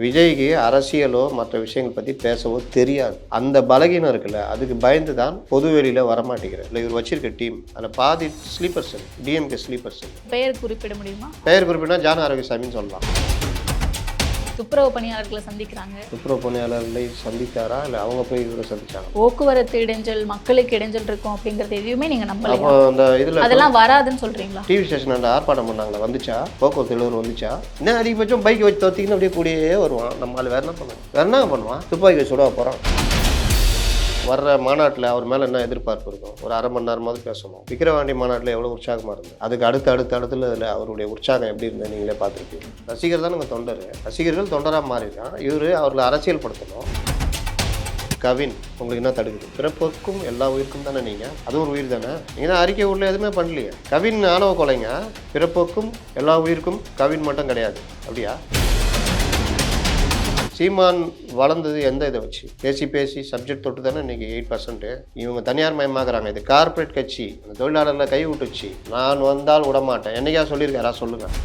விஜய்க்கு அரசியலோ மற்ற விஷயங்கள் பற்றி பேசவோ தெரியாது. அந்த பலகீனம் இருக்குல்ல, அதுக்கு பயந்து தான் பொது வெளியில் வரமாட்டேங்கிறார். இல்லை இவர் வச்சிருக்க டீம் அதில் பாதி ஸ்லீப்பர் செல், டிஎம்கே ஸ்லீப்பர் செல். பெயர் குறிப்பிட முடியுமா? பெயர் குறிப்பிட்டா ஜான் ஆரோக்கியசாமின்னு சொல்லலாம். துப்புரவு பணியாளர்களை சந்திக்கிறாங்க. துப்புரவு பணியாளர்களை சந்தித்தாரா இல்லை அவங்க போய் இவரை சந்திச்சாங்க? போக்குவரத்து இடைஞ்சல், மக்களுக்கு இடைஞ்சல் இருக்கும் அப்படிங்கிறது எதுவுமே நீங்க அப்போ நம்பலையா? அந்த இதில் அதெல்லாம் வராதுன்னு சொல்றீங்களா? டிவி ஸ்டேஷன் அந்த ஆர்ப்பாட்டம் பண்ணாங்களா, வந்துச்சா? போக்குவரத்து எழுவர் வந்துச்சா? இன்னும் அதிகபட்சம் பைக் வச்சு தோத்திக்கின்னு அப்படியே கூடயே வருவான். நம்மளால் வேற என்ன பண்ணுவான்? வேற என்ன பண்ணுவான்? துப்பாக்கி வச்சு சுட போகிறான். வர்ற மாநாட்டில் அவர் மேலே என்ன எதிர்பார்ப்பு இருக்கும்? ஒரு அரை மணி நேரமாவது பேசணும். விக்கிரவாண்டி மாநாட்டில் எவ்வளோ உற்சாகமாக இருந்தது, அதுக்கு அடுத்ததுல இதில் அவருடைய உற்சாகம் எப்படி இருந்தது நீங்களே பார்த்துருப்பீங்க. ரசிகர் தான் உங்கள் தொண்டர், ரசிகர்கள் தொண்டராக மாறிடுறான். இவர் அவர்களை அரசியல் படுத்தணும். கவின் உங்களுக்கு என்ன தடுக்குது? பிறப்புக்கும் எல்லா உயிருக்கும் தானே நீங்கள், அது ஒரு உயிர் தானே. நீங்கள் தான் அறிக்கை உள்ள எதுவுமே பண்ணலையே. கவின் ஆணவ கொலைங்க, பிறப்புக்கும் எல்லா உயிருக்கும், கவின் மட்டும் கிடையாது. அப்படியா? சீமான் வளர்ந்தது எந்த இதை வச்சு? பேசி சப்ஜெக்ட் தொட்டு தானே இன்றைக்கி 8%. இவங்க தனியார் மயமாக்குறாங்க. இது கார்ப்பரேட் கட்சி, அந்த தொழிலாளர்களை கை விட்டுச்சு. நான் வந்தால் விடமாட்டேன். என்னைக்கா சொல்லியிருக்காரா சொல்லுங்கள்?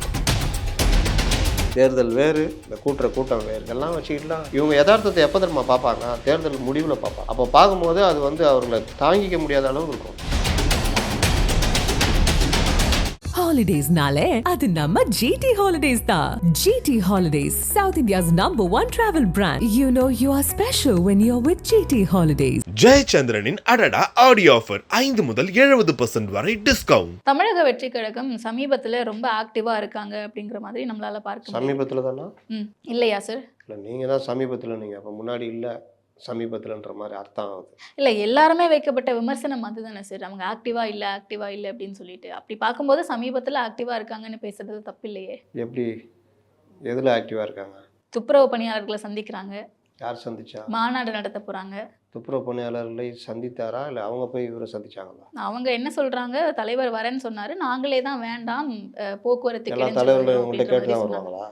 தேர்தல் வேறு, இந்த கூட்டம் வேறு, இதெல்லாம் வச்சுக்கிட்டுலாம் இவங்க யதார்த்தத்தை எப்போ தெரியுமா பார்ப்பாங்க? தேர்தல் முடிவில் பார்ப்பாங்க. அப்போ பார்க்கும்போது அது அவர்களை தாங்கிக்க முடியாத அளவு இருக்கும். Holidays-nale adu namma GT Holidays da. GT Holidays, South India's #1 travel brand. You know you are special when you're with GT Holidays. ஜெயச்சந்திரனின் அடடா ஆடியோ ஆஃபர் 5 முதல் 70% வரை டிஸ்கவுண்ட். தமிழக வெற்றி கழகம் சமீபத்துல ரொம்ப ஆக்டிவா இருக்காங்க அப்படிங்கிற மாதிரி நம்மளால பார்க்க முடியும். சமீபத்தில் தானா? இல்லையா சார்? இல்லை நீங்கள் தான் சமீபத்தில், நீங்கள் அப்போ முன்னாடி இல்லை சமீபத்தில்ன்ற மாதிரி அர்த்தம் ஆகுது. இல்லை, எல்லாருமே வைக்கப்பட்ட விமர்சனம் அதுதானே சார். அவங்க ஆக்டிவா இல்லை அப்படின்னு சொல்லிட்டு அப்படி பார்க்கும்போது சமீபத்தில் ஆக்டிவா இருக்காங்கன்னு பேசுறது தப்பு இல்லையே. எப்படி, எதில் ஆக்டிவாக இருக்காங்க? துப்புரவு பணியாளர்களை சந்திக்கிறாங்க. யார் சந்திச்சா? மாநாடு நடத்த போறாங்க. துப்புரவு பணியாளர்களை சந்தித்தாரா இல்லை அவங்க போய் இவரை சந்திச்சாங்களா? அவங்க என்ன சொல்றாங்க, தலைவர் வரேன்னு சொன்னாரு, நாங்களே தான் வேண்டாம் போக்குவரத்து எல்லா தலைவர்களும் உங்கள்கிட்ட கேட்டு தான் வருவாங்களா?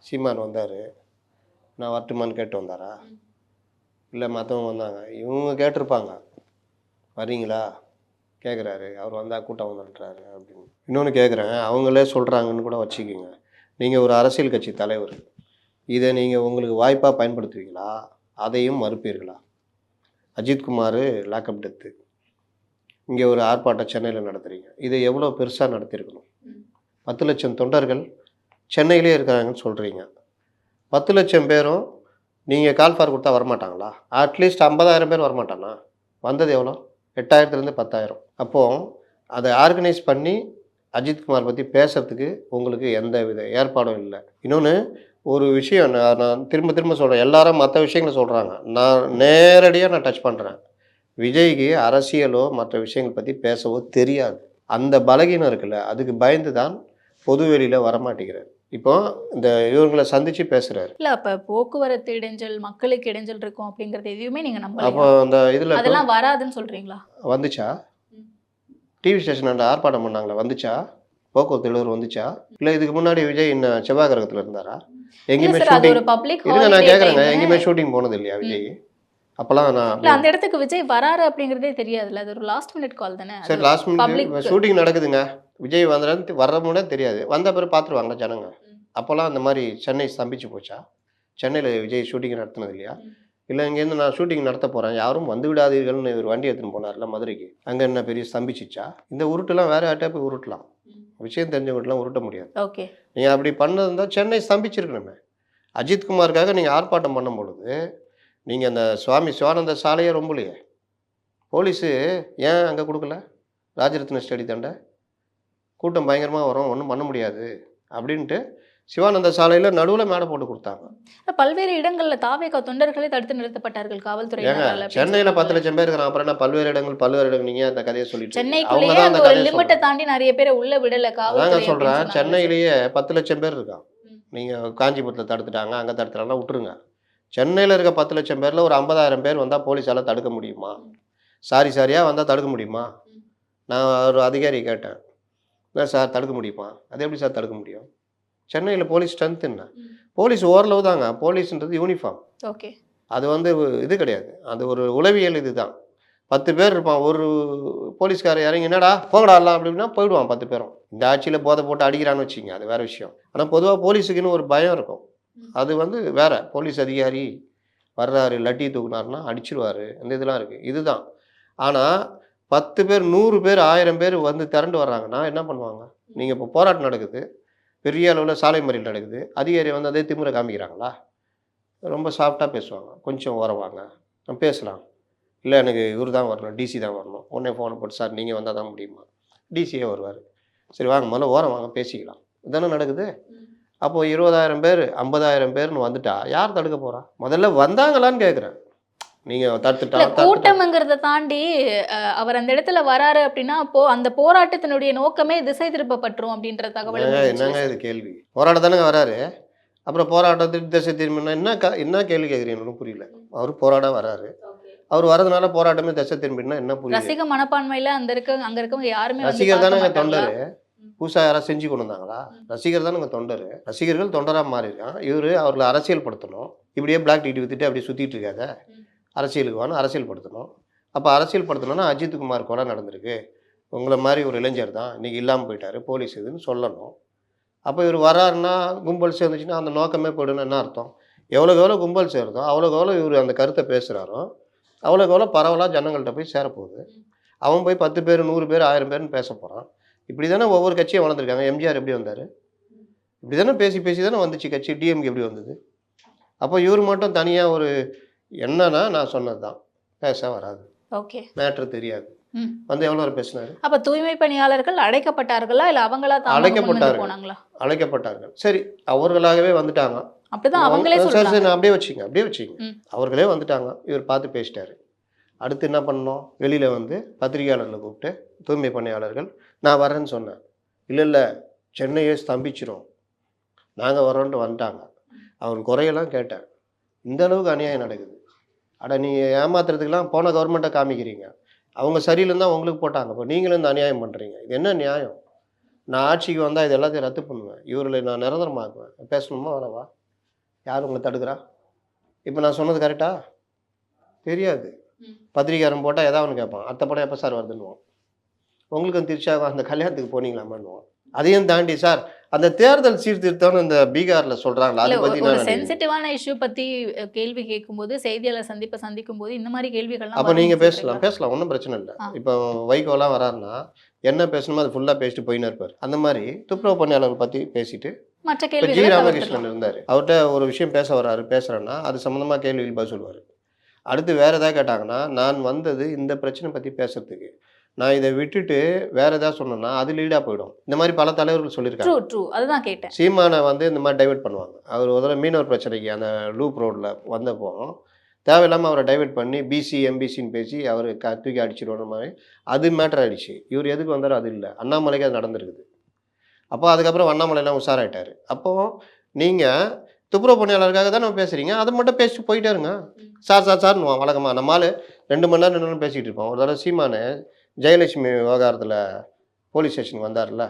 சீமான் வந்தார், நான் வரட்டுமான்னு கேட்டு வந்தாரா? இல்லை மற்றவங்க வந்தாங்க, இவங்க கேட்டிருப்பாங்க வரீங்களா கேட்குறாரு, அவர் வந்தால் கூட்டம் வந்துன்றாரு அப்படின்னு. இன்னொன்று கேட்குறேன், அவங்களே சொல்கிறாங்கன்னு கூட வச்சுக்கிங்க. நீங்கள் ஒரு அரசியல் கட்சி தலைவர், இதை நீங்கள் உங்களுக்கு வாய்ப்பாக பயன்படுத்துவீங்களா, அதையும் மறுப்பீர்களா? அஜித்குமார் லாக்அப் டெத்து, இங்கே ஒரு ஆர்ப்பாட்டம் சென்னையில் நடத்துகிறீங்க, இதை எவ்வளோ பெருசாக நடத்தியிருக்கணும்? 10 லட்சம் தொண்டர்கள் சென்னையிலே இருக்கிறாங்கன்னு சொல்கிறீங்க. 10 லட்சம் பேரும் நீங்கள் கால்ஃபார் கொடுத்தா வரமாட்டாங்களா? அட்லீஸ்ட் 50,000 பேர் வரமாட்டானா? வந்தது எவ்வளோ? 8,000லேருந்து 10,000. அப்போது அதை ஆர்கனைஸ் பண்ணி அஜித்குமார் பற்றி பேசுகிறதுக்கு உங்களுக்கு எந்த வித ஏற்பாடும் இல்லை. இன்னொன்று ஒரு விஷயம் நான் திரும்ப சொல்கிறேன், எல்லாரும் மற்ற விஷயங்களை சொல்கிறாங்க, நான் நேரடியாக டச் பண்ணுறேன். விஜய்க்கு அரசியலோ மற்ற விஷயங்கள் பற்றி பேசவோ தெரியாது. அந்த பலகீனம் இருக்குல்ல, அதுக்கு பயந்து தான் பொது வெளியில் வரமாட்டேங்கிறார். இப்போ இந்த இவங்களை சந்திச்சு பேசுறாரு. இல்ல, அப்ப போக்குவரத்து இடைஞ்சல், மக்களுக்கு இடைஞ்சல் இருக்கும் அப்படிங்கறது எதுவுமே நீங்க நம்பலையா? அப்போ அந்த இதுல அதெல்லாம் வராதுன்னு சொல்றீங்களா? வந்துச்சா? டிவி ஸ்டேஷன் அந்த ஆர்ப்பாட்டம் பண்ணாங்களா, வந்துச்சா? போக்குவரத்து எழுவர் வந்துச்சா? இல்லை இதுக்கு முன்னாடி விஜய் இன்னும் செவ்வாய் கிரகத்தில் இருந்தாரா? எங்கேயுமே ஷூட்டிங் இல்லைங்க, நான் கேட்குறேங்க, எங்கேயுமே ஷூட்டிங் போனது இல்லையா விஜய்? அப்போல்லாம் நான் அந்த இடத்துக்கு விஜய் வராரு அப்படிங்கிறதே தெரியாதுல்ல, அது ஒரு லாஸ்ட் மினிட் கால் தானே. சரி, லாஸ்ட் மினிட் ஷூட்டிங் நடக்குதுங்க, விஜய் வர்ற முன்னாடி தெரியாது, வந்த பிறகு பார்த்துருவாங்க ஜனங்க. அப்போல்லாம் அந்த மாதிரி சென்னை ஸ்தம்பிச்சு போச்சா? சென்னையில் விஜய் ஷூட்டிங் நடத்தினது இல்லையா? இல்லை இங்கேருந்து நான் ஷூட்டிங் நடத்த போகிறேன், யாரும் வந்து விடாதீர்கள்னு ஒரு வண்டி எடுத்துன்னு போனார்ல மதுரைக்கு, அங்கே என்ன பெரிய ஸ்தம்பிச்சிச்சா? இந்த உருட்டுலாம் வேறு யார்ட்டே போய் உருட்டலாம், விஷயம் தெரிஞ்சவங்கள்ட்டலாம் உருட்ட முடியாது. ஓகே, நீங்கள் அப்படி பண்ணதுதான் சென்னை ஸ்தம்பிச்சிருக்கணுமே. அஜித்குமாருக்காக நீங்கள் ஆர்ப்பாட்டம் பண்ணும் பொழுது நீங்கள் அந்த சுவாமி சிவானந்த சாலையே ரொம்பலையே, போலீஸு ஏன் அங்கே கொடுக்கல? ராஜரத்ன ஸ்டடி தாண்ட கூட்டம் பயங்கரமாக வரும், ஒன்றும் பண்ண முடியாது அப்படின்ட்டு சிவானந்த சாலையில் நடுவில் மேடை போட்டு கொடுத்தாங்க. பல்வேறு இடங்களில் தாவேகா தொண்டர்களே தடுத்து நிறுத்தப்பட்டார்கள் காவல்துறை. சென்னையில் 10 லட்சம் பேர் இருக்கிறான், அப்புறம் என்ன பல்வேறு இடங்கள் நீங்கள் அந்த கதையை சொல்லிட்டு சென்னைக்குள்ளேயே அந்த ஒரு லிமிட்டை தாண்டி நிறைய பேரை உள்ள விடல காவல்துறை. அதாங்க சொல்கிறேன், சென்னையிலேயே 10 லட்சம் பேர் இருக்கான். நீங்கள் காஞ்சிபுரத்தில் தடுத்துட்டாங்க, அங்கே தடுத்துட்டாங்கன்னா விட்டுருங்க. சென்னையில் இருக்க 10 லட்சம் பேரில் ஒரு 50,000 பேர் வந்தால் போலீஸால் தடுக்க முடியுமா? சாரியாக வந்தால் தடுக்க முடியுமா? நான் ஒரு அதிகாரி கேட்டேன், என்ன சார் தடுக்க முடியுமா? அது எப்படி சார் தடுக்க முடியும்? சென்னையில் போலீஸ் ஸ்ட்ரென்த் என்ன? போலீஸ் ஓரளவு தாங்க, போலீஸ்ன்றது யூனிஃபார்ம். ஓகே, அது இது கிடையாது, அது ஒரு உளவியல். இது தான் 10 பேர் இருப்பான், ஒரு போலீஸ்காரர் இறங்கி என்னடா போகடாலாம் அப்படின்னா போயிடுவான் 10 பேரும். இந்த ஆட்சியில் போதை போட்டு அடிக்கிறான்னு வச்சுங்க, அது வேறு விஷயம். ஆனால் பொதுவாக போலீஸுக்குன்னு ஒரு பயம் இருக்கும். அது வந்து வேற போலீஸ் அதிகாரி வர்றாரு, லட்டி தூக்குனாருன்னா அடிச்சிருவாரு. அந்த இதெல்லாம் இருக்குது. இதுதான். ஆனால் 10 பேர் 100 பேர் 1000 பேர் வந்து திரண்டு வர்றாங்கன்னா என்ன பண்ணுவாங்க? நீங்கள் இப்போ போராட்டம் நடக்குது, பெரிய அளவில் சாலை மறியல் நடக்குது, அதிகாரி வந்து அதே திமிரை காமிக்கிறாங்களா? ரொம்ப சாஃப்டாக பேசுவாங்க. கொஞ்சம் ஓரம் வாங்க, பேசலாம். இல்லை எனக்கு இவர் தான் வரணும், டிசி தான் வரணும். உடனே ஃபோனை போட்டு சார் நீங்கள் வந்தால் தான் முடியுமா? டிசியே வருவார். சரி வாங்க முதல்ல ஓரம் வாங்க பேசிக்கலாம். இதானே நடக்குது. அப்போது 20,000 பேர் 50,000 பேர்னு வந்துட்டா யார் தடுக்க போகிறா? முதல்ல வந்தாங்களான்னு கேட்குறேன். நீங்கள் இல்ல தடுத்துட்டா கூட்டம்ங்கிறத தாண்டி அவர் அந்த இடத்துல வராரு அப்படின்னா அப்போ அந்த போராட்டத்தினுடைய நோக்கமே திசை திருப்பப்பட்டுரும் அப்படின்ற தகவல் என்னங்க இது கேள்வி? போராட்டம் தானே வராரு. அப்புறம் போராட்டத்துக்கு திசை திரும்பினா என்ன கேள்வி கேட்குறீங்க? ஒன்றும் புரியல. அவர் போராட வராரு. அவர் வரதுனால போராட்டமே திசை திரும்பினா என்ன புரியல? ரசிக மனப்பான்மையில அங்க இருக்கவங்க யாருமே வந்து ரசிகர் பார்க்க தானே மாட்டாங்களா? தொண்டர். புதுசாக யாராவது செஞ்சு கொண்டு வந்தாங்களா? ரசிகர் தானே தொண்டர். ரசிகர்கள் தொண்டராக மாறியிருக்கான். இவர் அவர்களை அரசியல் படுத்தணும். இப்படியே பிளாக் டிக்கெட் வித்துட்டு அப்படியே சுற்றிட்டு இருக்காத, அரசியலுக்கு வான்னு அரசியல் படுத்தணும். அப்போ அரசியல் படுத்தணும்னா அஜித் குமார் கொலை நடந்திருக்கு, உங்களை மாதிரி ஒரு இளைஞர் தான் இன்றைக்கி இல்லாமல் போயிட்டார், போலீஸ் இதுன்னு சொல்லணும். அப்போ இவர் வராருன்னா கும்பல் சேர்ந்துச்சுன்னா அந்த நோக்கமே போயிடுன்னு என்ன அர்த்தம்? எவ்வளோக்கு எவ்வளோ கும்பல் சேருதோ அவ்வளோக்கு எவ்வளோ இவர் அந்த கருத்தை பேசுகிறாரோ அவ்வளோக்கு எவ்வளோ பரவலாக ஜனங்கள்கிட்ட போய் சேரப்போகுது. அவன் போய் 10 பேர் 100 பேர் 1000 பேர்னு பேச போகிறான். இப்படி தானே ஒவ்வொரு கட்சியும் வளர்ந்துருக்காங்க. எம்ஜிஆர் எப்படி வந்தார்? இப்படி தானே பேசி பேசி தானே வந்துச்சு கட்சி. டிஎம்கே எப்படி வந்தது? அப்போ இவர் மட்டும் தனியாக ஒரு என்னன்னா நான் சொன்னது தான், பேச வராது, ஓகே மேட்ரு தெரியாது, வந்து எவ்வளோ நேரம் பேசினார்? அப்ப தூய்மை பணியாளர்கள் அடைக்கப்பட்டார்களா இல்ல அவங்களா அழைக்கப்பட்டார்கள். போனாங்களா? அழைக்கப்பட்டார்கள். சரி, அவர்களாகவே வந்துட்டாங்க. அப்படிதான் அவங்களே சரி சொல்றாங்க. சரி நான் அப்படியே வச்சுங்க. அவர்களே வந்துட்டாங்க. இவர் பார்த்து பேசிட்டாரு. அடுத்து என்ன பண்ணோம்? வெளியில் வந்து பத்திரிகையாளர்களை கூப்பிட்டு தூய்மை பணியாளர்கள் நான் வரேன்னு சொன்னேன். இல்லை சென்னையே ஸ்தம்பிச்சிரும், நாங்கள் வரோன்ட்டு வந்துட்டாங்க. அவன் குறையெல்லாம் கேட்டேன். இந்த அளவுக்கு அநியாயம் நடக்குது. அட நீங்கள் ஏமாத்துறதுக்கெல்லாம் போன கவர்மெண்ட்டை காமிக்கிறீங்க. அவங்க சரியில்லைன்னு தான் உங்களுக்கு போட்டாங்க. இப்போ நீங்களும் இந்த அநியாயம் பண்ணுறீங்க. இது என்ன நியாயம்? நான் ஆட்சிக்கு வந்தால் இது எல்லாத்தையும் ரத்து பண்ணுவேன், இவர்களை நான் நிரந்தரமாக்குவேன். பேசணுமா வரவா? யார் உங்களை தடுக்கிறா? இப்போ நான் சொன்னது கரெக்டா? தெரியாது. பத்திரிக்காரன் போட்டால் ஏதாவது ஒன்று கேட்பான், அடுத்த படம் எப்போ சார் வருதுன்னுவான். உங்களுக்கு திருச்சாக அந்த கல்யாணத்துக்கு போனீங்களாமான்னுவான். அதையும் தாண்டி சார் அந்த தேர்தல் சீர்திருத்தம்னு இந்த பீகாரில் சொல்கிறாங்களா, அதை பற்றி ஒரு நான் சென்சிட்டிவான இஷ்யூ பத்தி கேள்வி கேட்கும்போது செய்தியாளர் சந்திக்கும் போது இந்த மாதிரி கேள்விகள்லாம் அப்போ நீங்கள் வரும்னு பேசலாம் ஒன்றும் பிரச்சனை இல்லை. இப்போ வைகோலாம் வராருன்னா என்ன பேசணுமோ அது ஃபுல்லாக பேசிட்டு போயின்னு இருப்பார். அந்த மாதிரி துப்புரவு பணியாளர்கள் பற்றி பேசிட்டு மற்ற இப்போ ஜி கேள்விகளை ராமகிருஷ்ணன் தவிர்த்துக்கலாம். இருந்தார். அவர்கிட்ட ஒரு விஷயம் பேசுகிறேன்னா அது சம்மந்தமாக கேள்விகள் பதில் சொல்லுவார். அடுத்து வேறு எதாவது கேட்டாங்கன்னா நான் வந்தது இந்த பிரச்சனை பற்றி பேசுறதுக்கு, நான் இதை விட்டுட்டு வேறு எதாவது சொன்னேன்னா அது லீடாக போயிடும். இந்த மாதிரி பல தலைவர்கள் சொல்லியிருக்காங்க. ட்ரூ அதுதான் கேட்டேன். சீமானை வந்து இந்த மாதிரி டைவெர்ட் பண்ணுவாங்க. அவர் ஒரு தடவை மீனவர் பிரச்சனைக்கு அந்த லூப் ரோடில் வந்தப்போ தேவையில்லாமல் அவரை டைவெர்ட் பண்ணி பிசி எம்பிசின்னு பேசி அவர் தூக்கி அடிச்சிடுவோன்ற மாதிரி அது மேட்டர் ஆகிடுச்சு. இவர் எதுக்கு வந்தாரோ அது இல்லை, அண்ணாமலைக்கு அது நடந்திருக்குது. அப்போ அதுக்கப்புறம் அண்ணாமலையெல்லாம் உஷாராயிட்டார். அப்போது நீங்கள் துப்புரவு பணியாளருக்காக தான் நம்ம பேசுகிறீங்க, அதை மட்டும் பேசிட்டு போயிட்டே இருங்க. சார்னு வழக்கமாக நம்மளால் 2 மணி நேரம் 2 நேரம் பேசிகிட்டு இருப்போம். ஒரு தடவை சீமானு ஜெயலட்சுமி விவகாரத்தில் போலீஸ் ஸ்டேஷனுக்கு வந்தார்ல,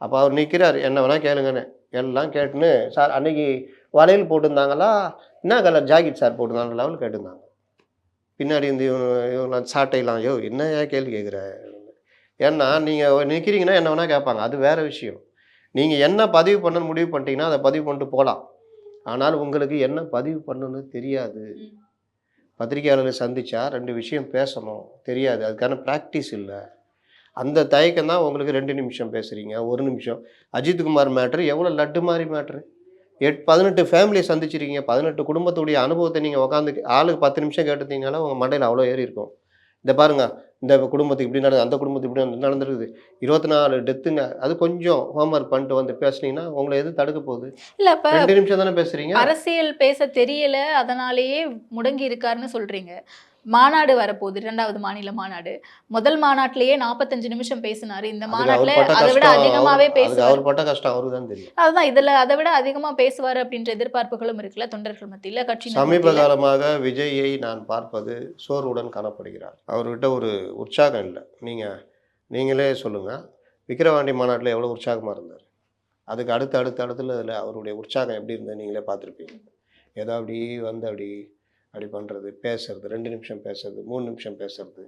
அப்போ அவர் நிற்கிறார், என்ன வேணால் கேளுங்கன்னு. எல்லாம் கேட்டுன்னு சார் அன்றைக்கி வளையல் போட்டிருந்தாங்களா, என்ன கலர் ஜாக்கெட் சார் போட்டிருந்தாங்க லெவல் கேட்டிருந்தாங்க. பின்னாடி இந்த இவங்க சாட்டையெல்லாம் என்ன கேள்வி கேட்குற? ஏன்னா நீங்கள் நிற்கிறீங்கன்னா என்ன வேணால் கேட்பாங்க, அது வேறு விஷயம். நீங்கள் என்ன பதிவு பண்ணணும்னு முடிவு பண்ணிட்டீங்கன்னா அதை பதிவு பண்ணிட்டு போகலாம். ஆனால் உங்களுக்கு என்ன பதிவு பண்ணணும்னு தெரியாது. பத்திரிகையாளர்களை சந்தித்தா 2 விஷயம் பேசணும், தெரியாது, அதுக்கான ப்ராக்டிஸ் இல்லை. அந்த தயக்கம் தான் உங்களுக்கு 2 நிமிஷம் பேசுகிறீங்க, 1 நிமிஷம். அஜித்குமார் மேட்ரு எவ்வளோ லட்டு மாதிரி மேட்ரு. 18 ஃபேமிலியை சந்திச்சிருக்கீங்க, 18 குடும்பத்துடைய அனுபவத்தை நீங்கள் உட்காந்து ஆளுக்கு 10 நிமிஷம் கேட்டுருந்தீங்கனால உங்கள் மண்டையில் அவ்வளோ ஏறி இருக்கும். இந்த பாருங்க, இந்த குடும்பத்துக்கு இப்படி நடந்தது, அந்த குடும்பத்துக்கு இப்படி நடந்துருக்குது, 24 டெத்துங்க. அது கொஞ்சம் ஹோம்ஒர்க் பண்ணிட்டு வந்து பேசுனீங்கன்னா உங்களை எது தடுக்க போகுது? இல்ல இப்ப 2 நிமிஷம் தானே பேசுறீங்க. அரசியல் பேச தெரியல அதனாலேயே முடங்கி இருக்காருன்னு சொல்றீங்க. மாநாடு வரப்போகுது, 2வது மாநில மாநாடு. முதல் மாநாட்டிலேயே 45 நிமிஷம் பேசினாரு. இந்த மாநாட்டுல அதை விட அதிகமாவே பேசுவார். அவர் பட்ட கஷ்டம் அவருக்கு தான் தெரியும். அதுதான் இதுல அதை விட அதிகமா பேசுவாரு அப்படின்ற எதிர்பார்ப்புகளும் இருக்குல்ல தொண்டர்கள் மத்தியில, கட்சி சமீப காலமாக விஜயை நான் பார்ப்பது சோர்வுடன் காணப்படுகிறார். அவர்கிட்ட ஒரு உற்சாகம் இல்லை. நீங்களே சொல்லுங்கள், விக்கிரவாண்டி மாநாட்டில் எவ்வளோ உற்சாகமாக இருந்தார். அதுக்கு அடுத்ததுல அதில் அவருடைய உற்சாகம் எப்படி இருந்தது நீங்களே பார்த்துருப்பீங்க. ஏதோ அப்படி வந்து அப்படி பண்ணுறது, பேசுறது, 2 நிமிஷம் பேசுறது, 3 நிமிஷம் பேசுறது,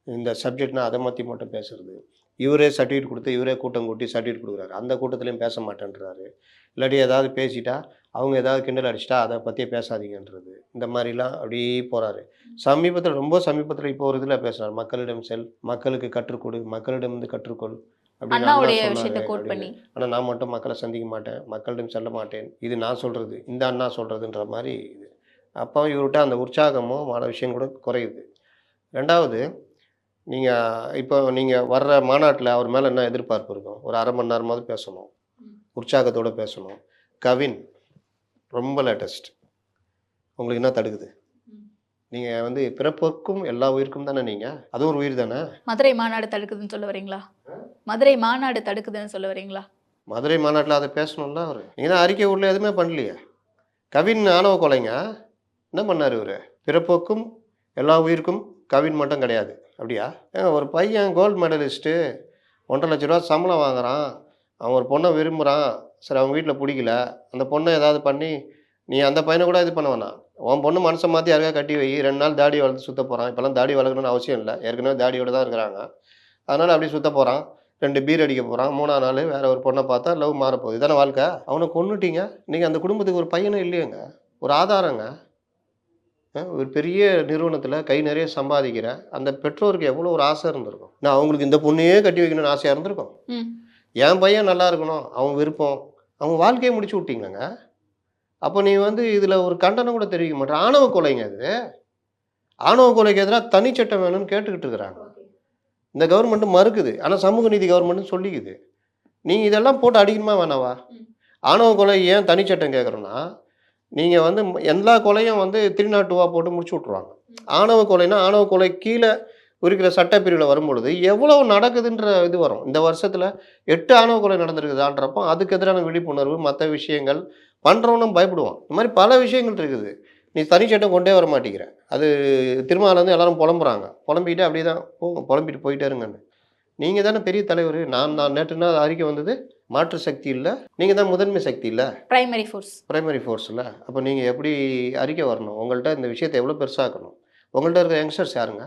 இந்த சப்ஜெக்ட்னா அதை மாற்றி மட்டும் பேசுறது, இவரே சர்டிஃபிகேட் கொடுத்து இவரே கூட்டம் கூட்டி சர்டிஃபிகேட் கொடுக்குறாரு, அந்த கூட்டத்துலேயும் பேச மாட்டேன்றாரு. இல்லாட்டி ஏதாவது பேசிட்டா அவங்க ஏதாவது கிண்டல் அடிச்சிட்டா அதை பற்றியே பேசாதீங்கன்றது, இந்த மாதிரிலாம் அப்படியே போகிறாரு. சமீபத்தில் ரொம்ப சமீபத்தில் இப்போ ஒரு இதில் பேசுகிறார், மக்களிடம் செல், மக்களுக்கு கற்றுக்கொடு, மக்களிடம் கற்றுக்கொள் அப்படின்னு அண்ணா அண்ணாவுடைய சொன்னார் விஷயத்தை கோட் அப்படின்னு. பண்ணி. ஆனால் நான் மட்டும் மக்களை சந்திக்க மாட்டேன், மக்களிடம் செல்ல மாட்டேன், இது நான் சொல்கிறது, இந்த அண்ணா சொல்கிறதுன்ற மாதிரி இது. அப்போ இவர்கிட்ட அந்த உற்சாகமும் மன விஷயம் கூட குறையுது. ரெண்டாவது, நீங்கள் வர்ற மாநாட்டில் அவர் மேலே என்ன எதிர்பார்ப்பு இருக்கும்? ஒரு அரை மணி நேரமாவது பேசணும், உற்சாகத்தோடு பேசணும். கவின் ரொம்ப லேட்டஸ்ட், உங்களுக்கு என்ன தடுக்குது? நீங்கள் பிறப்புக்கும் எல்லா உயிருக்கும் தானே, நீங்கள் அதுவும் ஒரு உயிர் தானே. மதுரை மாநாடு தடுக்குதுன்னு சொல்ல வரீங்களா? மதுரை மாநாடு தடுக்குதுன்னு சொல்ல வரீங்களா? மதுரை மாநாட்டில் அதை பேசணும்ல அவர். நீங்கள் தான் அறிக்கை உள்ள எதுவுமே பண்ணலையே. கவின் ஆணவ கொலைங்க என்ன பண்ணார் இவர்? பிறப்புக்கும் எல்லா உயிருக்கும் கவின் மட்டும் கிடையாது, அப்படியா? ஏங்க, ஒரு பையன் கோல்டு மெடலிஸ்ட்டு 1,50,000 ரூபா சம்பளம் வாங்குறான், அவன் ஒரு பொண்ணை விரும்புகிறான், சரி அவங்க வீட்டில் பிடிக்கல, அந்த பொண்ணை ஏதாவது பண்ணி நீ அந்த பையனை கூட இது பண்ண வேணாம், உன் பொண்ணு மனசை மாற்றி யாருக்கா கட்டி வை, 2 நாள் தாடி வளர்த்து சுற்ற போகிறான். இப்போல்லாம் தாடி வளர்க்கணும்னு அவசியம் இல்லை, ஏற்கனவே தாடியோடு தான் இருக்கிறாங்க. அதனால் அப்படி சுற்ற போகிறான், 2 பீர் அடிக்க போகிறான், 3ஆம் நாள் வேறு ஒரு பொண்ணை பார்த்தா லவ் மாறப்போகுது. இதானே வாழ்க்கை? அவனை கொன்னுட்டீங்க நீங்கள். அந்த குடும்பத்துக்கு ஒரு பையனும் இல்லையேங்க, ஒரு ஆதாரங்க. ஒரு பெரிய நிறுவனத்தில் கை நிறைய சம்பாதிக்கிற அந்த பெற்றோருக்கு எவ்வளோ ஒரு ஆசை இருந்திருக்கும். நான் அவங்களுக்கு இந்த பொண்ணையே கட்டி வைக்கணும்னு ஆசையாக இருந்திருக்கும். என் பையன் நல்லா இருக்கணும், அவன் விருப்பம், அவங்க வாழ்க்கையை முடிச்சு விட்டீங்களேங்க. அப்போ நீ இதில் ஒரு கண்டனம் கூட தெரிவிக்க மாட்டேன். ஆணவ கொலைங்க இது. ஆணவ கொலைக்கு எதிராக தனிச்சட்டம் வேணும்னு கேட்டுக்கிட்டு இருக்கிறாங்க. இந்த கவர்மெண்ட்டு மறுக்குது, ஆனால் சமூக நீதி கவர்மெண்ட்னு சொல்லிக்குது. நீங்கள் இதெல்லாம் போட்டு அடிக்கணுமா வேணாவா? ஆணவ கொலை ஏன் தனிச்சட்டம் கேட்குறோன்னா, நீங்கள் எல்லா கொலையும் 302 போட்டு முடிச்சு விட்ருவாங்க. ஆணவ கொலைனா ஆணவ கொலை கீழே இருக்கிற சட்டப்பிரிவில் வரும்பொழுது எவ்வளோ நடக்குதுன்ற இது வரும். இந்த வருஷத்தில் 8 ஆணவ கொலை நடந்திருக்குதான்றப்போ அதுக்கு எதிரான விழிப்புணர்வு, மற்ற விஷயங்கள் பண்ணுறவனும் பயப்படுவான். இந்த மாதிரி பல விஷயங்கள் இருக்குது. நீ தனிச்சட்டம் கொண்டே வர மாட்டேங்கிற. அது திருமாவளவன் எல்லாரும் புலம்புறாங்க, புலம்பிக்கிட்டு அப்படியே தான் புலம்பிட்டு போயிட்டே இருங்கன்னு. நீங்கள் தானே பெரிய தலைவர். நான் நேற்றுனா அறிக்கை வந்தது, மாற்று சக்தி இல்லை, நீங்கள் தான் முதன்மை சக்தி இல்லை, பிரைமரி ஃபோர்ஸ் இல்லை. அப்போ நீங்கள் எப்படி அறிக்கை வரணும்? உங்கள்கிட்ட இந்த விஷயத்தை எவ்வளோ பெருசாக்கணும்? உங்கள்கிட்ட இருக்கிற யங்ஸ்டர்ஸ் யாருங்க?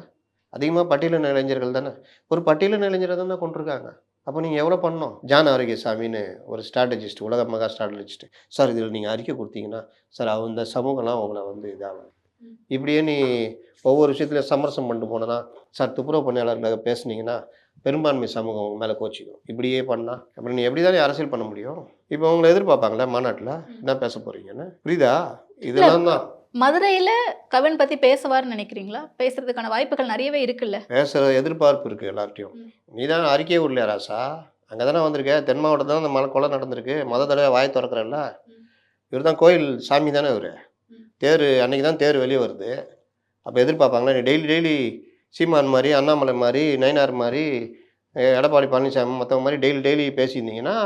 அதிகமாக பட்டியலின இளைஞர்கள் தானே. ஒரு பட்டியலின இளைஞரை தானே கொண்டிருக்காங்க. அப்போ நீங்கள் எவ்வளோ பண்ணணும்? ஜான் ஆரோக்கியசாமின்னு ஒரு ஸ்ட்ராட்டஜிஸ்ட், உலக மகா ஸ்ட்ராட்டஜிஸ்ட், சார் இதில் நீங்கள் அறிக்கை கொடுத்தீங்கன்னா சார் இந்த சமூகம்லாம் உங்களை இதாகும், இப்படியே நீ ஒவ்வொரு விஷயத்துலையும் சமரசம் பண்ணிட்டு போனனா சார், துப்புரவு பணியாளர்களுக்காக பேசுனீங்கன்னா பெரும்பான்மை சமூகம் உங்க மேலே கோச்சிக்கும், இப்படியே பண்ணால் அப்படி நீ எப்படி தானே அரசியல் பண்ண முடியும்? இப்போ உங்களை எதிர்பார்ப்பாங்களே மாநாட்டில் என்ன பேச போகிறீங்கன்னு, புரியுதா? இதெல்லாம் தான். மதுரையில் கவின் பற்றி பேசுவார்னு நினைக்கிறீங்களா? பேசுறதுக்கான வாய்ப்புகள் நிறையவே இருக்குல்ல. பேசுகிற எதிர்பார்ப்பு இருக்குது எல்லார்ட்டையும். நீ தான் அறிக்கையே விடலையா ராசா? அங்கே தானே வந்திருக்க, தென் மாவட்டத்தில் தான் அந்த மலை கொலை நடந்திருக்கு, தடவை வாய் திறக்கிறல்ல. இவர் தான் கோயில் சாமி தானே இவர். தேர் அன்றைக்கி தான் தேர் வெளியே வருது. அப்போ எதிர்பார்ப்பாங்களா நீ டெய்லி சீமான் மாதிரி, அண்ணாமலை மாதிரி, நயினார் மாதிரி, எடப்பாடி பழனிசாமி மற்றவங்க மாதிரி டெய்லி பேசியிருந்தீங்கன்னா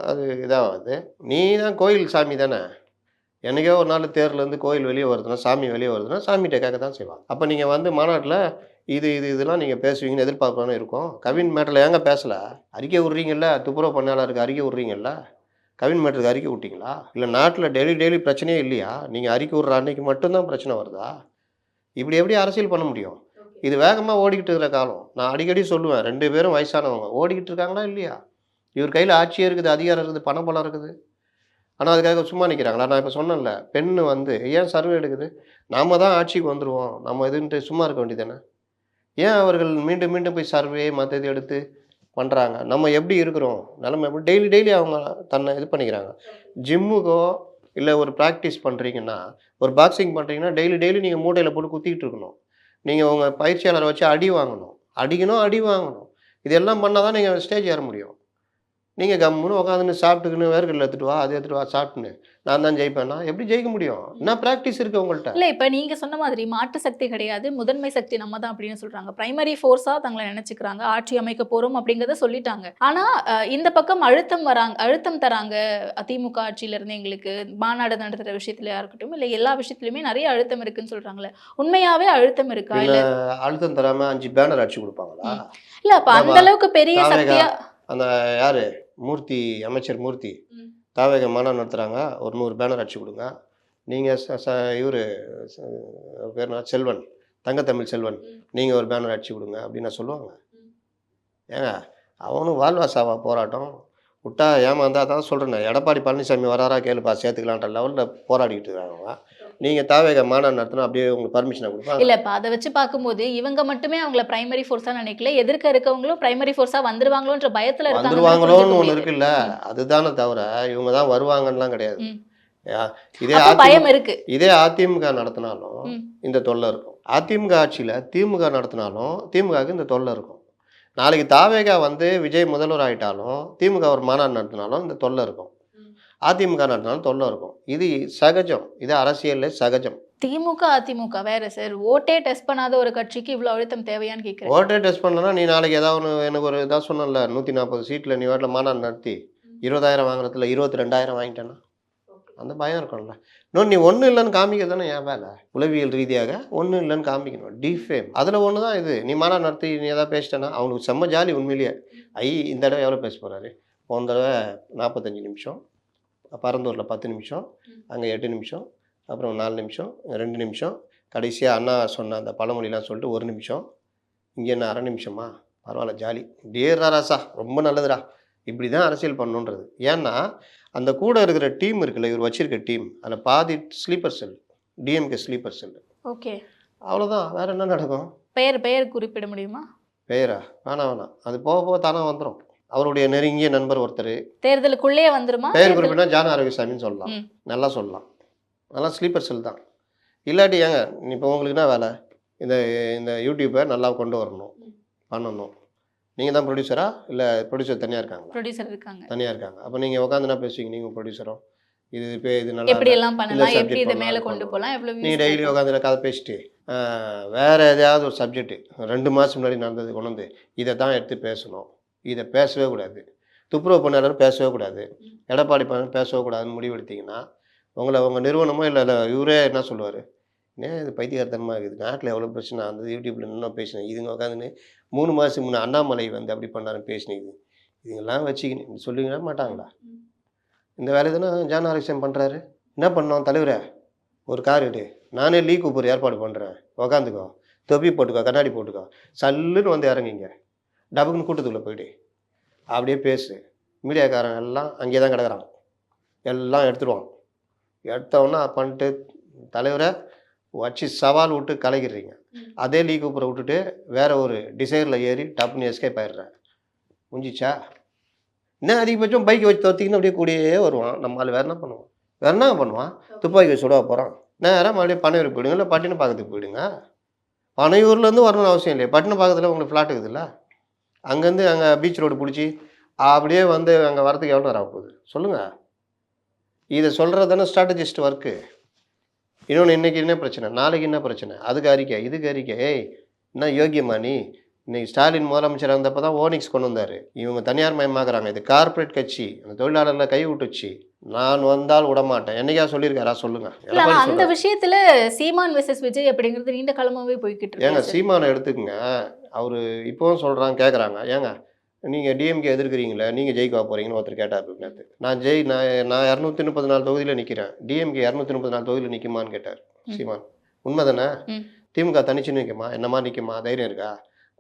அது இதாகாது. நீ தான் கோயில் சாமி தானே. என்றைக்கோ ஒரு நாள் தேர்லேருந்து கோயில் வெளியே வருதுன்னா, சாமி வெளியே வருதுன்னா சாமிகிட்ட கேட்க தான் செய்வாங்க. அப்போ நீங்கள் மாநாட்டில் இதெல்லாம் நீங்கள் பேசுவீங்கன்னு எதிர்பார்க்கணும் இருக்கும். கவின் மேட்டரில் ஏங்க பேசலை? அறிக்கை விட்றீங்கல்ல, துப்புரவு பணியாளருக்கு அறிக்கை விட்றீங்கல்ல, கவின் மேட்டருக்கு அறிக்கை விட்டீங்களா? இல்லை நாட்டில் டெய்லி பிரச்சனையே இல்லையா? நீங்கள் அறிக்கை விட்ற அன்னைக்கு மட்டும்தான் பிரச்சனை வருதா? இப்படி எப்படி அரசியல் பண்ண முடியும்? இது வேகமாக ஓடிக்கிட்டு இருக்கிற காலம். நான் அடிக்கடி சொல்லுவேன், 2 பேரும் வயசானவங்க ஓடிக்கிட்டு இருக்காங்களா இல்லையா? இவர் கையில் ஆட்சியே இருக்குது, அதிகாரம் இருக்குது, பணம் இருக்குது. ஆனால் அதுக்காக சும்மா நிற்கிறாங்களா? நான் இப்போ சொன்னேன்ல, பெண்ணு ஏன் சர்வே எடுக்குது? நாம் தான் ஆட்சிக்கு வந்துடுவோம், நம்ம இதுன்ட்டு சும்மா இருக்க வேண்டியதானே? ஏன் அவர்கள் மீண்டும் மீண்டும் போய் சர்வே மற்ற இது எடுத்து பண்ணுறாங்க? நம்ம எப்படி இருக்கிறோம், நிலமை எப்படி டெய்லி அவங்க தன்னை இது பண்ணிக்கிறாங்க. ஜிம்முக்கோ இல்லை ஒரு ப்ராக்டிஸ் பண்ணுறீங்கன்னா, ஒரு பாக்ஸிங் பண்ணுறீங்கன்னா டெய்லி நீங்கள் மூட்டையில் போட்டு குத்திக்கிட்டு இருக்கணும். நீங்கள் உங்கள் பயிற்சியாளரை வச்சு அடி வாங்கணும், அடி வாங்கணும். இதெல்லாம் பண்ணால் தான் நீங்கள் ஸ்டேஜ் ஏற முடியும். நீங்கள் கம்முன்னு உட்காந்துன்னு சாப்பிட்டுக்குன்னு வேர்க்கடலை எடுத்துகிட்டு வா, அது எடுத்துகிட்டு வா சாப்பிட்டுன்னு நான் தான் ஜெயிப்பேன்னா எப்படி ஜெயிக்க முடியும்? என்ன ப்ராக்டிஸ் இருக்குது உங்கள்கிட்ட? இல்லை, இப்போ நீங்கள் சொன்ன மாதிரி மாற்று சக்தி கிடையாது, முதன்மை சக்தி நம்ம தான் அப்படின்னு சொல்கிறாங்க. பிரைமரி ஃபோர்ஸாக தங்களை நினச்சிக்கிறாங்க, ஆட்சி அமைக்க போகிறோம் அப்படிங்கிறத சொல்லிட்டாங்க. ஆனால் இந்த பக்கம் அழுத்தம் தராங்க. அதிமுக ஆட்சியிலேருந்து எங்களுக்கு மாநாடு நடத்துகிற விஷயத்துலையா இருக்கட்டும், இல்லை எல்லா விஷயத்துலையுமே நிறைய அழுத்தம் இருக்குன்னு சொல்கிறாங்களே, உண்மையாகவே அழுத்தம் இருக்கா? இல்லை அழுத்தம் தராமல் 5 பேனர் அடிச்சு கொடுப்பாங்களா? இல்லை, அப்போ அந்த அளவுக்கு பெரிய சக்தியாக அந்த யார் மூர்த்தி, அமைச்சர் மூர்த்தி தாவேக மாநாடு நடத்துகிறாங்க, ஒரு 100 பேனர் அடிச்சு கொடுங்க. நீங்கள் இவர் பேர் செல்வன், தங்கத்தமிழ் செல்வன், நீங்கள் ஒரு பேனர் அடிச்சு கொடுங்க அப்படின்னு சொல்லுவாங்க. ஏங்க அவனும் வாழ்வாசாவா போராட்டம், விட்டா ஏமாந்தா தான் சொல்கிறேன். எடப்பாடி பழனிசாமி வராரா கேளுப்பா சேர்த்துக்கலான்ற லெவலில் போராடிக்கிட்டு இருக்காங்க. நீங்கள் தாவேக மாநாடு நடத்தினா அப்படியே உங்களுக்கு பர்மிஷனை கொடுப்பாங்க. இல்ல இப்ப அதை வச்சு பார்க்கும்போது இவங்க மட்டுமே அவங்கள பிரைமரி ஃபோர்ஸா நினைக்கல, எதிர்க்க இருக்கவங்களும் பிரைமரி ஃபோர்ஸா வந்துருவாங்களோன்ற பயத்துல வந்துருவாங்களோன்னு ஒன்று இருக்குல்ல, அதுதானே தவிர இவங்க தான் வருவாங்கன்னுலாம் கிடையாது. இதே பயம் இருக்கு. இதே அதிமுக நடத்தினாலும் இந்த தொல்லை இருக்கும். அதிமுக ஆட்சியில் திமுக நடத்தினாலும் திமுகவுக்கு இந்த தொல்லை இருக்கும். நாளைக்கு தாவேகா வந்து விஜய் முதல்வர் ஆகிட்டாலும் திமுக ஒரு மாநாடு நடத்தினாலும் இந்த தொல்லை இருக்கும். அதிமுக நடத்தினாலும் தொல்லை இருக்கும். இது சகஜம். இது அரசியலில் சகஜம். திமுக அதிமுக வேற சார். ஓட்டே டெஸ்ட் பண்ணாத ஒரு கட்சிக்கு இவ்வளவு அழுத்தம் தேவையான்னு கேட்குறேன். ஓட்டே டெஸ்ட் பண்ணலன்னா நீ நாளைக்கு ஏதாவது ஒன்று எனக்கு ஒரு இதாக சொன்னல 140 சீட்டில் நீ வாட்டில் மாநாடு நடத்தி 20,000 வாங்குறதுல 22,000 வாங்கிட்டேன்னா அந்த பயம் இருக்கும்ல. இன்னொன்று நீ ஒன்றும் இல்லைன்னு காமிக்க தானே என் வேலை. உளவியல் ரீதியாக ஒன்றும் இல்லைன்னு காமிக்கணும். டிஃபேம் அதில் ஒன்று தான் இது. நீ மாநாடு நடத்தி நீ எதாவது பேசிட்டேன்னா அவனுக்கு செம்ம ஜாலி உண்மையிலேயே. இந்த தடவை எவ்வளோ பேச போகிறாரு? போன தடவை 45 நிமிஷம், பரந்தூரில் 10 நிமிஷம், அங்கே 8 நிமிஷம், அப்புறம் 4 நிமிஷம், 2 நிமிஷம், கடைசியாக அண்ணா சொன்ன அந்த பழமொழிலாம் சொல்லிட்டு 1 நிமிஷம், இங்கே என்ன அரை நிமிஷமா? பரவாயில்ல ஜாலி. டேரா ராசா ரொம்ப நல்லதுடா. இப்படி தான் அரசியல் பண்ணணுன்றது. ஏன்னா அந்த கூட இருக்கிற டீம் இருக்குல்ல, இவர் வச்சிருக்க டீம், அதில் பாதி ஸ்லீப்பர் செல், டிஎம்கே ஸ்லீப்பர் செல். ஓகே, அவ்வளோதான். வேறு என்ன நடக்கும்? பெயர் குறிப்பிட முடியுமா? பெயரா? வேணாம். அது போக போக தானே வந்துடும். அவருடைய நெருங்கிய நண்பர் ஒருத்தர் தேர்தலுக்குள்ளேயே வந்துருமா? பெயர் குறிப்பிட்டா ஜான ஆரோக்கியசாமின்னு சொல்லலாம். நல்லா சொல்லலாம். அதெல்லாம் ஸ்லீப்பர் செல் தான். இல்லாட்டி ஏங்க இப்போ உங்களுக்கு என்ன வேலை? இந்த யூடியூப்பை நல்லா கொண்டு வரணும், பண்ணணும். நீங்கள் தான் ப்ரொடியூசரா இல்லை ப்ரொடியூசர் தனியாக இருக்காங்க? ப்ரொடியூசர் இருக்காங்க. தனியாக இருக்காங்க. அப்போ நீங்கள் உட்காந்து என்ன பேசுவீங்க? நீங்கள் ப்ரொடியூசரும் இது நல்லா எப்படி எல்லாம் பண்ணலாம், எப்படி இதை மேலே கொண்டு போகலாம், எவ்வளவு நீங்கள் டெய்லி உட்காந்து கதை பேசிட்டு வேறு எதையாவது ஒரு சப்ஜெக்ட்டு 2 மாதம் முன்னாடி நடந்தது கொண்டு வந்து இதை தான் எடுத்து பேசணும், இதை பேசவே கூடாது, துப்புரவு பணியாளர் பேசவே கூடாது, எடப்பாடி பழனிசாமி பேசவே கூடாதுன்னு முடிவெடுத்தீங்கன்னா உங்கள் நிறுவனமோ இல்லை இவரே என்ன சொல்லுவார்? இது பைத்தியகாரத்தனமாக இருக்குது, நாட்டில் எவ்வளோ பிரச்சனை, அந்த யூடியூப்பில் இன்னும் பேசினேன், இதுங்க உட்காந்துன்னு 3 மாதத்துக்கு முன்னே அண்ணாமலை வந்து அப்படி பண்ணாருன்னு பேசினீங்க, இதுங்கெல்லாம் வச்சுக்கின்னு சொல்லுவீங்களா மாட்டாங்களா? இந்த வேலை தானே ஜான் ஆரோக்கியம் பண்ணுறாரு. என்ன பண்ணோம் தலைவரை? ஒரு கார் எடு, நானே லீ கூப்பர் ஏற்பாடு பண்ணுறேன், உக்காந்துக்கோ, தொப்பி போட்டுக்கோ, கண்ணாடி போட்டுக்கோ, சல்லுன்னு வந்து இறங்கிங்க, டபுக்குன்னு கூட்டத்துக்குள்ளே போய்ட்டு அப்படியே பேசு. மீடியாக்காரங்க எல்லாம் அங்கேயே தான் கிடக்குறாங்க, எல்லாம் எடுத்துடுவான். எடுத்தவொன்னே பண்ணிட்டு தலைவரை வச்சு சவால் விட்டு கலைக்கிறீங்க. அதே லீ கூப்பரை விட்டுட்டு வேற ஒரு டிசைரில் ஏறி டப்புன்னு எஸ்கேப் ஆயிடுறேன். முடிஞ்சிச்சா? இன்னும் அதிகபட்சம் பைக்கை வச்சு தோற்றிக்கின்னு அப்படியே கூடயே வருவான். நம்ம ஆள் வேறு என்ன பண்ணுவான்? வேறு என்ன பண்ணுவான்? துப்பாக்கி வச்சு சுட போகிறான். நேராக மறுபடியும் பனையூர் போயிடுங்க, இல்லை பட்டினம் பாக்கத்துக்கு போயிடுங்க. பனையூர்லேருந்து வரணும்னு அவசியம் இல்லையா? பட்டினம் பாக்கத்தில் உங்களுக்கு ஃப்ளாட் இருக்குதுல்ல, அங்கேருந்து அங்கே பீச் ரோடு பிடிச்சி அப்படியே வந்து அங்கே வரதுக்கு எவ்வளோ நேரம் ஆக போகுது சொல்லுங்கள்? இதை சொல்கிறது தானே ஸ்ட்ராட்டஜிஸ்ட் ஒர்க்கு. இன்னொன்று இன்றைக்கி என்ன பிரச்சனை, நாளைக்கு என்ன பிரச்சனை, அதுக்கு அறிக்கை, இதுக்கு அறிக்கை. என்ன யோகியமா நீ? இன்னைக்கு ஸ்டாலின் முதலமைச்சர் இருந்தப்போ தான் ஓனிக்ஸ் கொண்டு வந்தார். இவங்க தனியார் மயமாக்குறாங்க. இது கார்பரேட் கட்சி, அந்த தொழிலாளர்களை கை விட்டுச்சு. நான் வந்தால் விடமாட்டேன். என்னைக்கா சொல்லியிருக்காரா சொல்லுங்க? அந்த விஷயத்துல சீமான் வெர்சஸ் விஜய் அப்படிங்கிறது நீண்ட காலமாகவே போய்கிட்டு இருக்கு. ஏங்க சீமானை எடுத்துக்கங்க. அவர் இப்போவும் சொல்கிறாங்க, கேட்குறாங்க, ஏங்க நீங்கள் டிஎம்கே எதிர்க்கிறீங்களே, நீங்கள் ஜெயிக்க போகிறீங்கன்னு ஒருத்தர் கேட்டார் நேற்று. நான் 234 தொகுதியில் நிற்கிறேன், டிஎம்கே 234 தொகுதியில் நிற்குமான்னு கேட்டார் சீமான். உண்மை தானே? திமுக தனிச்சுன்னு நிற்குமா? என்னமா நிற்குமா? தைரியம் இருக்கா?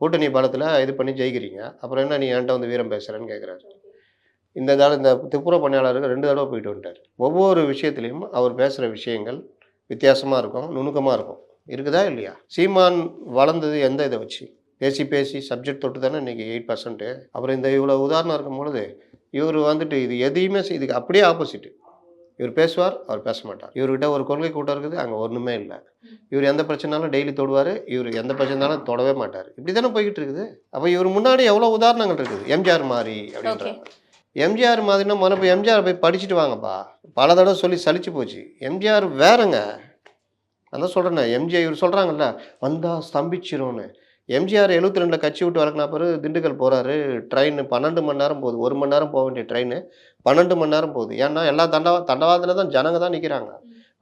கூட்டணி பலத்தில் இது பண்ணி ஜெயிக்கிறீங்க, அப்புறம் என்ன நீ என்கிட்ட வந்து வீரம் பேசுகிறேன்னு கேட்குறாரு. இந்த துப்புரவு பணியாளருக்கு 2 தடவை போயிட்டு வந்துட்டார். ஒவ்வொரு விஷயத்துலையும் அவர் பேசுகிற விஷயங்கள் வித்தியாசமாக இருக்கும், நுணுக்கமாக இருக்கும். இருக்குதா இல்லையா? சீமான் வளர்ந்தது எந்த இதை வச்சு? பேசி சப்ஜெக்ட் தொட்டு தானே இன்றைக்கி 8%. அப்புறம் இந்த இவ்வளோ உதாரணம் இருக்கும் பொழுது இவர் வந்துட்டு இது எதையுமே இதுக்கு அப்படியே ஆப்போசிட்டு. இவர் பேசுவார், அவர் பேச மாட்டார். இவர்கிட்ட ஒரு கொள்கை கூட்டம் இருக்குது, அங்கே ஒன்றுமே இல்லை. இவர் எந்த பிரச்சனாலும் டெய்லி தொடுவார், இவர் எந்த பிரச்சனாலும் தொடவே மாட்டார். இப்படி தானே போய்கிட்டு இருக்குது. அப்போ இவர் முன்னாடி எவ்வளோ உதாரணங்கள் இருக்குது. எம்ஜிஆர் மாதிரி அப்படின்றாங்க. எம்ஜிஆர் மாதிரினா முதல்ல எம்ஜிஆர் போய் படிச்சுட்டு வாங்கப்பா. பல தடவை சொல்லி சலிச்சு போச்சு. எம்ஜிஆர் வேறங்க. அதான் சொல்கிறேன்னே, எம்ஜிஆர் இவர் சொல்கிறாங்கல்ல வந்தால் ஸ்தம்பிச்சிரும்னு. எம்ஜிஆர் 72 கட்சி விட்டு வளர்க்கின பிறகு திண்டுக்கல் போகிறாரு. ட்ரெயின் 12 மணி நேரம் போகுது. 1 மணி நேரம் போக வேண்டிய ட்ரெயின் 12 மணி நேரம் போகுது. ஏன்னா எல்லா தண்டவாளத்தில் தான் ஜனங்க தான் நிற்கிறாங்க,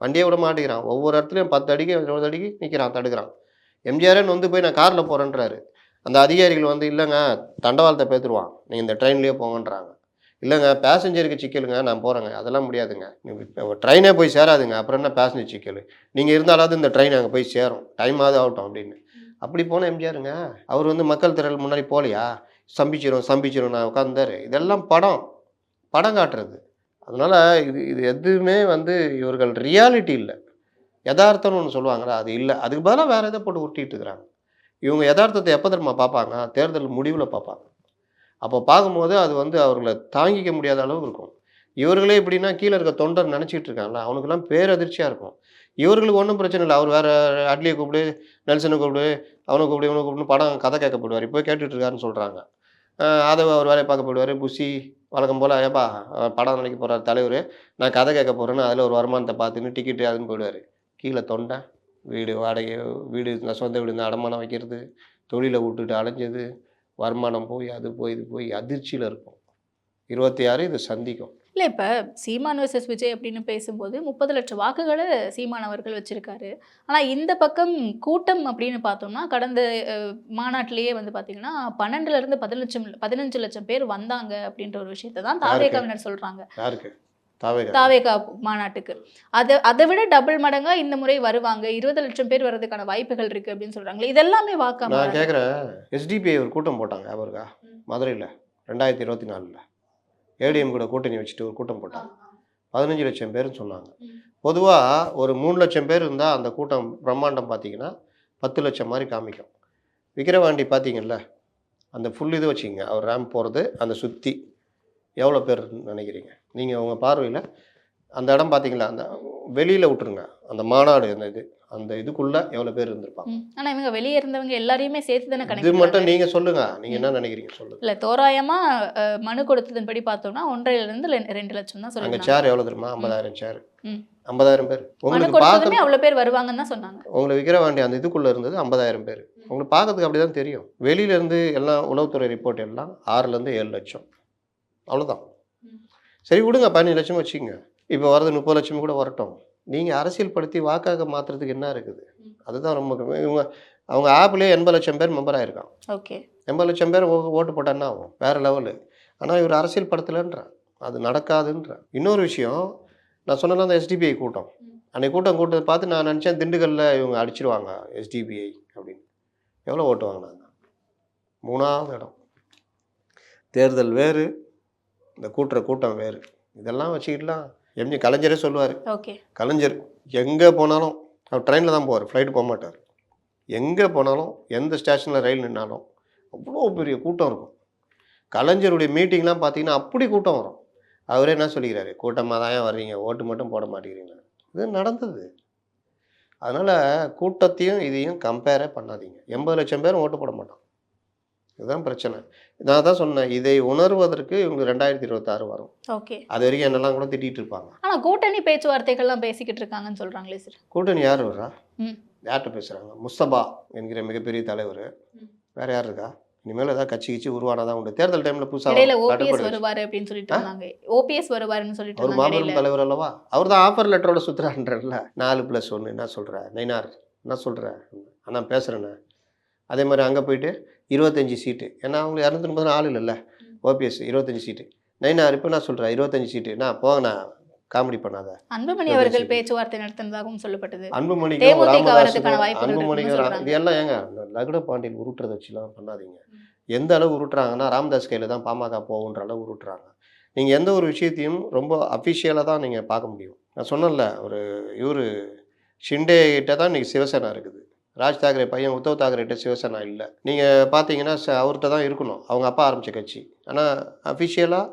வண்டியை விட மாட்டேங்கிறான். ஒவ்வொரு இடத்துலையும் 10 அடிக்கு 20 அடிக்கு நிற்கிறான், தடுக்கிறான். எம்ஜிஆரே வந்து போய் நான் காரில் போகிறேன்றாரு. அந்த அதிகாரிகள் வந்து இல்லைங்க தண்டவாளத்தை பேத்துருவான், நீங்கள் இந்த ட்ரெயின்லேயே போங்கன்றாங்க. இல்லைங்க பேசஞ்சருக்கு சிக்கலுங்க, நான் போகிறேங்க. அதெல்லாம் முடியாதுங்க, ட்ரெயினே போய் சேராதுங்க, அப்புறம் என்ன பேசஞ்சர் சிக்கல்? நீங்கள் இருந்தாலாவது இந்த ட்ரெயின் அங்கே போய் சேரும், டைமாவது ஆகட்டும் அப்படின்னு. அப்படி போன எம்ஜிஆருங்க. அவர் வந்து மக்கள் திரள் முன்னாடி போகலையா? ஸ்தம்பிச்சிரும் நான் உட்காந்தாரு. இதெல்லாம் படம். படம் காட்டுறது. அதனால் இது இது எதுவுமே வந்து இவர்கள் ரியாலிட்டி இல்லை, யதார்த்தம்னு ஒன்று சொல்லுவாங்களா, அது இல்லை. அதுக்கு பதிலாக வேறு எதை போட்டு உருட்டிட்டு இருக்கிறாங்க. இவங்க யதார்த்தத்தை எப்போ தெரியுமா பார்ப்பாங்க? தேர்தல் முடிவில் பார்ப்பாங்க. அப்போ பார்க்கும்போது அது வந்து அவர்களை தாங்கிக்க முடியாத அளவு இருக்கும். இவர்களே எப்படின்னா கீழே இருக்க தொண்டர் நினச்சிட்டு இருக்காங்களா, அவனுக்கெல்லாம் பேரதிர்ச்சியாக இருக்கும். இவர்களுக்கு ஒன்றும் பிரச்சனை இல்லை. அவர் வேறு அட்லியை கூப்பிடு, நெல்சனை கூப்பிடு, அவனை கூப்பிடு, இவனை கூப்பிடுன்னு படம் கதை கேட்கப்படுவார். இப்போ கேட்டுட்டு இருக்காருன்னு சொல்கிறாங்க. அதை அவர் வேலையை பார்க்க போயிடுவார். புஷி வழக்கம் போல், ஏப்பா படம் நினைக்க போகிறார் தலைவர், நான் கதை கேட்க போகிறேன்னு அதில் ஒரு வருமானத்தை பார்த்துன்னு டிக்கெட்டு அதுன்னு போயிடுவார். கீழே தொண்டை, வீடு வாடகை, வீடு சொந்த வீடு இந்த அடமானம் வைக்கிறது, தொழிலை விட்டுட்டு அலைஞ்சது, வருமானம் போய் அது போய் இது போய் அதிர்ச்சியில் இருக்கும். 26 இது சந்திக்கும். இல்லை, இப்போ சீமான் vs விஜய் அப்படின்னு பேசும்போது 30 லட்சம் வாக்குகளை சீமான் அவர்கள் வச்சிருக்காரு. ஆனால் இந்த பக்கம் கூட்டம் அப்படின்னு பார்த்தோம்னா கடந்த மாநாட்டிலேயே வந்து பார்த்தீங்கன்னா 12லேருந்து 15 லட்சம் பேர் வந்தாங்க அப்படின்ற ஒரு விஷயத்தை தான் தாவேகாவினர் சொல்கிறாங்க. யாருக்கு? தாவேகா மாநாட்டுக்கு. அதை விட டபுள் மடங்கா இந்த முறை வருவாங்க, 20 லட்சம் பேர் வர்றதுக்கான வாய்ப்புகள் இருக்கு அப்படின்னு சொல்றாங்களே, இதெல்லாமே வாக்கா? நான் கேட்குறேன், எஸ்டிபிஐ ஒரு கூட்டம் போட்டாங்க அவருக்கா மதுரையில் 2024 ஏடிஎம் கூட கூட்டணி வச்சுட்டு ஒரு கூட்டம் போட்டாங்க. 15 லட்சம் பேர்னு சொன்னாங்க. பொதுவாக ஒரு 3 லட்சம் பேர் இருந்தால் அந்த கூட்டம் பிரம்மாண்டம் பார்த்தீங்கன்னா 10 லட்சம் மாதிரி காமிக்கும். விக்கிரவாண்டி பார்த்தீங்கல்ல, அந்த ஃபுல் இது வச்சுங்க, அவர் ரேம்ப் போகிறது அந்த சுற்றி எவ்வளோ பேர் நினைக்கிறீங்க நீங்கள் உங்கள் பார்வையில்? அந்த இடம் பார்த்தீங்களா, அந்த வெளியில் விட்டுருங்க, அந்த மாநாடு அந்த இதுக்குள்ளே எவ்வளோ பேர் இருந்திருப்பாங்க? ஆனால் இவங்க வெளியே இருந்தவங்க எல்லாரையுமே சேர்த்து தானே இது கணக்கு. மட்டும் நீங்கள் சொல்லுங்கள், நீங்கள் என்ன நினைக்கிறீங்க சொல்லுங்கள். இல்லை, தோராயமாக மனு கொடுத்ததன்படி பார்த்தோம்னா 1.5லேருந்து 2 லட்சம் தான் அங்கே சொல்லுவாங்க. சேர் எவ்வளோ தெரியுமா? 50,000 சேர், 50,000 பேர். மனு உங்களுக்கு கொடுத்ததுமே பார்க்க அவ்வளோ பேர் வருவாங்கன்னு தான் சொன்னாங்க. உங்களுக்கு விக்கிரவாண்டி அந்த இதுக்குள்ளே இருந்தது 50,000 பேர். உங்களுக்கு பார்க்கறதுக்கு அப்படி தான் தெரியும். வெளியிலேருந்து எல்லாம் உளவுத்துறை ரிப்போர்ட் எல்லாம் 6லேருந்து 7 லட்சம், அவ்வளோதான். சரி விடுங்க, 15 லட்சம் வச்சுங்க. இப்போ வரது 30 லட்சம் கூட வரட்டும். நீங்கள் அரசியல் படுத்தி வாக்காக மாற்றுறதுக்கு என்ன இருக்குது? அதுதான் ரொம்ப இவங்க அவங்க ஆப்லேயே 80 லட்சம் பேர் மெம்பர் ஆகிருக்கான். ஓகே, 80 லட்சம் பேர் ஓட்டு போட்டால் என்ன ஆகும்? வேறு லெவலு. ஆனால் இவர் அரசியல் படுத்தலைன்றான், அது நடக்காதுன்றான். இன்னொரு விஷயம், நான் சொன்னல அந்த எஸ்டிபிஐ கூட்டம், அன்றைக்கி கூட்டத்தை பார்த்து நான் நினச்சேன் திண்டுக்கல்லில் இவங்க அடிச்சிருவாங்க எஸ்டிபிஐ அப்படின்னு. எவ்வளோ ஓட்டு வாங்கினாங்க? 3ஆவது இடம். தேர்தல் வேறு, இந்த கூட்டம் வேறு. இதெல்லாம் வச்சுக்கிட்டுலாம் கலைஞரே சொல்லுவார். ஓகே, கலைஞர் எங்கே போனாலும், அவர் ட்ரெயினில் தான் போவார், ஃப்ளைட்டு போக மாட்டார். எங்கே போனாலும் எந்த ஸ்டேஷனில் ரயில் நின்னாலும் அவ்வளோ பெரிய கூட்டம் இருக்கும். கலைஞருடைய மீட்டிங்லாம் பார்த்தீங்கன்னா அப்படி கூட்டம் வரும். அவரே என்ன சொல்லிக்கிறாரு, கூட்டமாக தான் வர்றீங்க, ஓட்டு மட்டும் போட மாட்டேங்கிறீங்க. இது நடந்தது. அதனால் கூட்டத்தையும் இதையும் கம்பேரே பண்ணாதீங்க. 80 லட்சம் பேரும் ஓட்டு போட மாட்டான், இதுதான் பிரச்சனை. நான் தான் சொன்னேன், இதை உணர்வதற்கு இவங்க 2026 வரும். ஓகே, அது வரைக்கும் என்னெல்லாம் கூட திட்டிகிட்டு இருப்பாங்க. ஆனால் கூட்டணி பேச்சுவார்த்தைகள்லாம் பேசிக்கிட்டு இருக்காங்கன்னு சொல்கிறாங்களே சார். கூட்டணி யார் வர்றா? யார்கிட்ட பேசுகிறாங்க? முஸ்தபா என்கிற மிகப்பெரிய தலைவர். வேறு யார் இருக்கா? இனிமேல் ஏதாவது கட்சி உருவானதான் உண்டு. தேர்தல் டைமில் புதுசாக ஓபிஎஸ் வருவார் அப்படின்னு சொல்லிட்டு இருந்தாங்க. ஓபிஎஸ் வருவாருன்னு சொல்லிட்டு ஒரு மாபெரும் தலைவர் அல்லவா? அவர் தான் ஆஃபர் லெட்டரோட சுற்றுறான்றல. 4+1 என்ன சொல்கிற நைனார், என்ன சொல்கிற அண்ணா பேசுகிறேண்ணே. அதே மாதிரி அங்கே போயிட்டு 25 சீட்டு, ஏன்னா அவங்களுக்கு 230 ஆள் இல்லைல்ல. ஓபிஎஸ் 25 சீட்டு, நைனார் இப்போ நான் சொல்கிறேன் 25 சீட்டு. நான் போங்கண்ணா, காமெடி பண்ணாத. அன்புமணி அவர்கள் பேச்சுவார்த்தை நடத்தினதாகவும் சொல்லப்பட்டது. அன்புமணிக்கு இது எல்லாம் ஏங்க லகுட பாண்டியன் உருட்டுறதை வச்சுலாம் பண்ணாதீங்க. எந்த அளவு உருட்டுறாங்கன்னா ராமதாஸ் கையில் தான் பாமக போகுன்ற அளவு உருட்டுறாங்க. நீங்கள் எந்த ஒரு விஷயத்தையும் ரொம்ப அஃபிஷியலாக தான் நீங்கள் பார்க்க முடியும். நான் சொன்னேன்ல, ஒரு இவர் ஷிண்டே கிட்ட தான் இன்றைக்கி சிவசேனா இருக்குது. ராஜ் தாக்கரே பையன் உத்தவ் தாக்கரேட்ட சிவசேனா இல்லை. நீங்கள் பார்த்தீங்கன்னா அவர்கிட்ட தான் இருக்கணும், அவங்க அப்பா ஆரம்பித்த கட்சி. ஆனால் அஃபிஷியலாக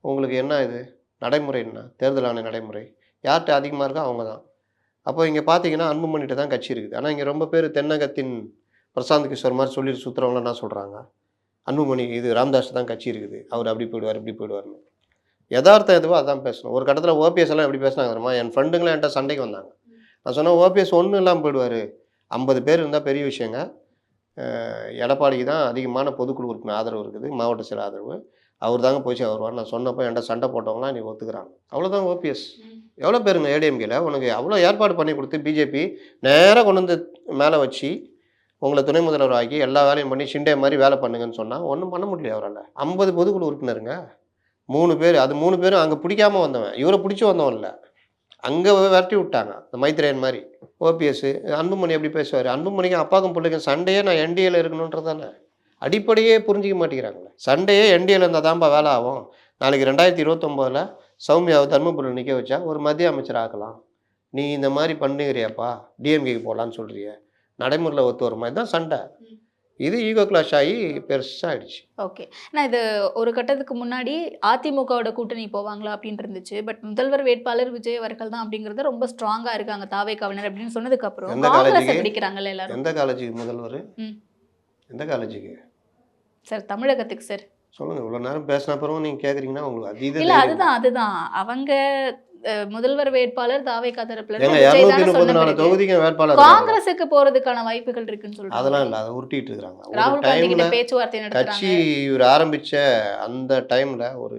உங்களுக்கு என்ன இது நடைமுறை, என்ன தேர்தல் ஆணைய நடைமுறை, யார்கிட்ட அதிகமாக இருக்கோ அவங்க தான். அப்போ இங்கே பார்த்தீங்கன்னா அன்புமணிகிட்ட தான் கட்சி இருக்குது. ஆனால் இங்கே ரொம்ப பேர் தென்னகத்தின் பிரசாந்த் கிஷோர் மாதிரி சொல்லிட்டு சுற்றுறவங்களாம் என்ன சொல்கிறாங்க, அன்புமணி இது ராமதாஸ் தான் கட்சி இருக்குது, அவர் அப்படி போயிடுவார் இப்படி போயிடுவார்னு. யதார்த்தம் எதுவோ அதான் பேசணும். ஒரு கட்டத்தில் ஓபிஎஸ் எல்லாம் எப்படி பேசினாங்க தெரியுமா? என் ஃப்ரெண்டுங்களாம் என்கிட்ட சண்டைக்கு வந்தாங்க. நான் சொன்னேன், ஓபிஎஸ் ஒன்றும் இல்லாமல் போயிடுவார், 50 பேர் இருந்தால் பெரிய விஷயங்க. எடப்பாடிக்கு தான் அதிகமான பொதுக்குழு உறுப்பினர் ஆதரவு இருக்குது, மாவட்ட செயல் ஆதரவு, அவர் தாங்க போய் வருவார். நான் சொன்னப்போ என்கிட்ட சண்டை போட்டவங்களாம் நீ ஒத்துக்கிறாங்க. அவ்வளோதான் ஓபிஎஸ். எவ்வளோ பேருங்க ஏடிஎம்கேல உனக்கு அவ்வளோ ஏற்பாடு பண்ணி கொடுத்து பிஜேபி நேராக கொண்டு வந்து மேலே வச்சு உங்களை துணை முதல்வர் ஆக்கி எல்லா வேலையும் பண்ணி ஷிண்டே மாதிரி வேலை பண்ணுங்கன்னு சொன்னால் ஒன்றும் பண்ண முடியல அவரால். 50 பொதுக்குழு உறுப்பினருங்க, 3 பேர், அது 3 பேரும் அங்கே பிடிக்காமல் வந்தவன், இவரை பிடிச்சி வந்தவன் இல்லை, அங்கே விரட்டி விட்டாங்க. இந்த மைத்ரேயன் மாதிரி. ஓபிஎஸ் அன்புமணி எப்படி பேசுவார்? அன்புமணிக்கு அப்பாக்கும் பிள்ளைக்கும் சண்டையே நான் என்டிஏல இருக்கணுன்றது தானே அடிப்படையே புரிஞ்சிக்க மாட்டேங்கிறாங்களே. சண்டையே என்டிஏல இருந்தால் தான்ப்பா வேலை ஆகும், நாளைக்கு 2029 சௌமியாவை தர்மபுரியில் நிற்க வச்சா ஒரு மத்திய அமைச்சர் ஆக்கலாம். நீ இந்த மாதிரி பண்ணுகிறியாப்பா, டிஎம்கேக்கு போகலான்னு சொல்கிறிய, நடைமுறையில் ஒத்து வர மாதிரி தான் சண்டை. இது ஈகோ கிளாஷ் ஆகி பெருசாகிடுச்சு. ஓகே. நான் இது ஒரு கட்டத்துக்கு முன்னாடி அதிமுகவோட கூட்டணி போவாங்களா அப்படின்னு இருந்துச்சு. பட் முதல்வர் வேட்பாளர் விஜய் அவர்கள் தான் அப்படிங்கிறது ரொம்ப ஸ்ட்ராங்கா இருக்காங்க தாவேக்காவினர் அப்படின்னு சொன்னதுக்கு அப்புறம் எந்த காங்கிரஸை காலேஜுக்கு? பிடிக்கிறாங்கல்ல எல்லாரும். எந்த காலேஜுக்கு முதல்வர்? ம். எந்த காலேஜுக்கு சார் தமிழகத்துக்கு சார். சொல்லுங்க. இவ்வளோ நேரம் பேசின அப்புறம் நீங்கள் கேட்குறீங்கன்னா உங்களுக்கு அதீத இல்ல தைரியம். அதுதான் அவங்க முதல்வர் வேட்பாளர் தாவேக்கா தரப்புல ஏங்க இருந்து விஜய் தானே 234 சொன்ன பிறகு தொகுதிக்கு வேட்பாளர் இருக்காங்க. காங்கிரஸுக்கு போறதுக்கான வாய்ப்புகள் இருக்குன்னு சொல்றாங்க. அதெல்லாம் இல்லை, அதை உருட்டிட்டு இருக்கிறாங்க. ஒரு ராகுல் காந்தி கிட்ட டைமில் பேச்சுவார்த்தை கட்சி நடத்துறாங்க. இவர் ஆரம்பித்த அந்த டைமில் ஒரு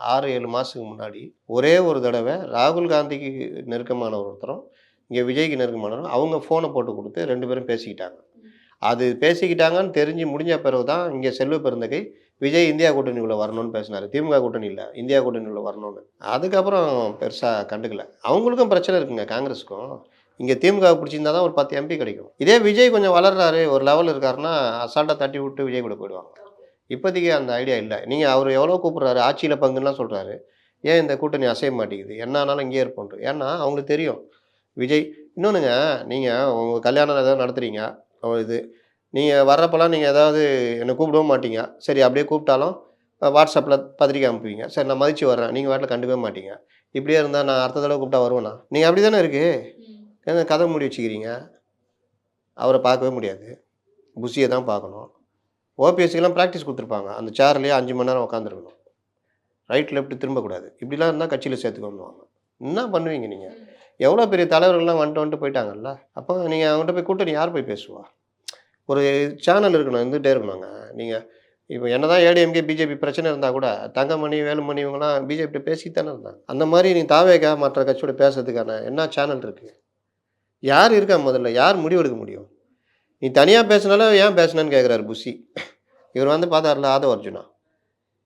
6-7 மாதத்துக்கு முன்னாடி ஒரே ஒரு தடவை ராகுல் காந்திக்கு நெருக்கமான ஒருத்தரும் இங்கே விஜய்க்கு நெருக்கமானவரும் அவங்க ஃபோனை போட்டு கொடுத்து 2 பேரும் பேசிக்கிட்டாங்க. அது பேசிக்கிட்டாங்கன்னு தெரிஞ்சு முடிஞ்ச பிறகு தான் இங்கே செல்வ பெருந்தகை விஜய் இந்தியா கூட்டணிக்குள்ளே வரணும்னு பேசினார். திமுக கூட்டணி இல்லை, இந்தியா கூட்டணிக்குள்ளே வரணும்னு. அதுக்கப்புறம் பெருசாக கண்டுக்கல. அவங்களுக்கும் பிரச்சனை இருக்குங்க காங்கிரஸுக்கும். இங்கே திமுக பிடிச்சிருந்தா தான் ஒரு 10 எம்பி கிடைக்கும். இதே விஜய் கொஞ்சம் வளர்றாரு, ஒரு லெவல் இருக்காருன்னா அசால்ட்டாக தட்டி விட்டு விஜய் கூட போயிடுவாங்க. இப்போதைக்கு அந்த ஐடியா இல்லை. நீங்கள் அவர் எவ்வளோ கூப்பிட்றாரு, ஆட்சியில் பங்குலாம் சொல்கிறாரு, ஏன் இந்த கூட்டணி அசைய மாட்டேங்குது, என்ன ஆனாலும் இங்கேயே இருப்போன்ட்டு. ஏன்னா அவங்களுக்கு தெரியும் விஜய். இன்னொன்றுங்க, நீங்கள் உங்கள் கல்யாணம் ஏதாவது நடத்துகிறீங்க, இது நீங்கள் வர்றப்பெல்லாம் நீங்கள் ஏதாவது என்னை கூப்பிடவும் மாட்டீங்க. சரி அப்படியே கூப்பிட்டாலும் வாட்ஸ்அப்பில் பத்திரிக்கை அனுப்புவீங்க. சரி நான் மதித்து வர்றேன், நீங்கள் வாட்டில் கண்டுக்கவே மாட்டீங்க. இப்படியே இருந்தால் நான் அடுத்த தடவை கூப்பிட்டா வருவேண்ணா. நீங்கள் அப்படி தானே இருக்குது. ஏன்னா கதை மூடி வச்சுக்கிறீங்க. அவரை பார்க்கவே முடியாது, புஷியை தான் பார்க்கணும். ஓபிஎஸ்சிக்கெல்லாம் ப்ராக்டிஸ் கொடுத்துருப்பாங்க. அந்த சேர்லேயே 5 மணி நேரம் உட்காந்துருக்கணும், ரைட் லெஃப்ட் திரும்பக்கூடாது. இப்படிலாம் இருந்தால் கட்சியில் சேர்த்துக்க வந்துவாங்க. என்ன பண்ணுவீங்க நீங்கள்? எவ்வளோ பெரிய தலைவர்கள்லாம் வந்துட்டு போயிட்டாங்கல்ல. அப்போ நீங்கள் அவங்ககிட்ட போய் கூட்டணி யார் போய் பேசுவா? ஒரு சேனல் இருக்கணும், இருந்துகிட்டே இருக்கணுங்க. நீங்கள் இப்போ என்ன தான் ஏடிஎம்கே பிஜேபி பிரச்சனை இருந்தால் கூட தங்கமணி வேலுமணி இவங்கெல்லாம் பிஜேபி பேசிட்டு தானே இருந்தாங்க. அந்த மாதிரி நீ தாவேக்கா மற்ற கட்சியோட பேசுறதுக்கான என்ன சேனல் இருக்குது? யார் இருக்கா? முதல்ல யார் முடிவெடுக்க முடியும்? நீ தனியாக பேசினாலும் ஏன் பேசினேன்னு கேட்குறாரு புஷி. இவர் வந்து பார்த்தாருல ஆதவ அர்ஜுனா,